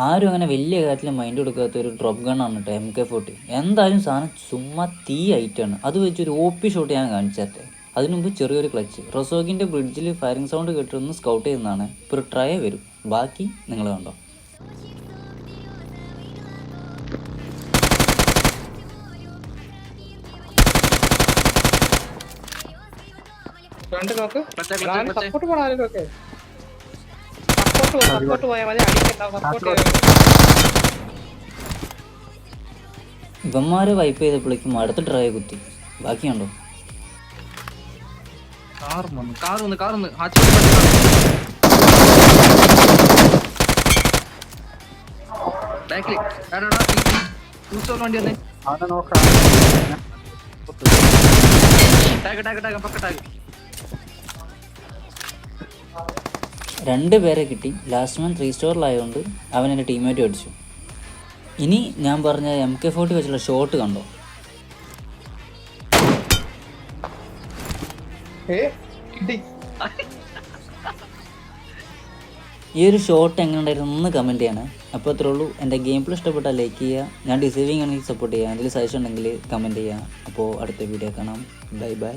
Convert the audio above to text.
ആരും അങ്ങനെ വലിയ കാര്യത്തിൽ മൈൻഡ് കൊടുക്കാത്ത ഒരു ഡ്രോപ്പ് ഗണ്ണാണ് കേട്ടോ MK40. എന്തായാലും സാധനം ചുമ്മാ തീ ഐറ്റാണ്. അത് വെച്ചൊരു OP ഷോട്ട് ഞാൻ കാണിച്ചേ. അതിനു മുമ്പ് ചെറിയൊരു ക്ലച്ച്. റൊസോഗിൻ്റെ ബ്രിഡ്ജിൽ ഫയറിംഗ് സൗണ്ട് കേട്ടൊന്ന് സ്കൗട്ട് ചെയ്യുന്നതാണ്. ഇപ്പോൾ ഒരു ട്രൈ വരും, ബാക്കി നിങ്ങൾ കണ്ടോ. ഇവന്മാരെ വൈപ്പ് ചെയ്തപ്പോഴേക്കും അടുത്ത ട്രൈ കുത്തി. ബാക്കിയുണ്ടോ? രണ്ട് പേരെ കിട്ടി. ലാസ്റ്റ് മാൻ 3 സ്റ്റോറിലായതുകൊണ്ട് അവൻ എൻ്റെ ടീമേറ്റ് അടിച്ചു. ഇനി ഞാൻ പറഞ്ഞ MK40 വെച്ചുള്ള ഷോട്ട് കണ്ടോ. ഈ ഒരു ഷോട്ട് എങ്ങനെ ഉണ്ടായിരുന്നു ഒന്ന് കമൻറ്റ് ചെയ്യണേ. അപ്പോൾ അത്രേ ഉള്ളൂ. എൻ്റെ ഗെയിം പ്ലേ ഇഷ്ടപ്പെട്ടാൽ ലൈക്ക് ചെയ്യുക. ഞാൻ ഡിസൈവിങ് ആണെങ്കിൽ സപ്പോർട്ട് ചെയ്യുക. എന്തെങ്കിലും സജഷൻ ഉണ്ടെങ്കിൽ കമൻറ്റ് ചെയ്യുക. അപ്പോൾ അടുത്ത വീഡിയോ കാണാം. Bye bye.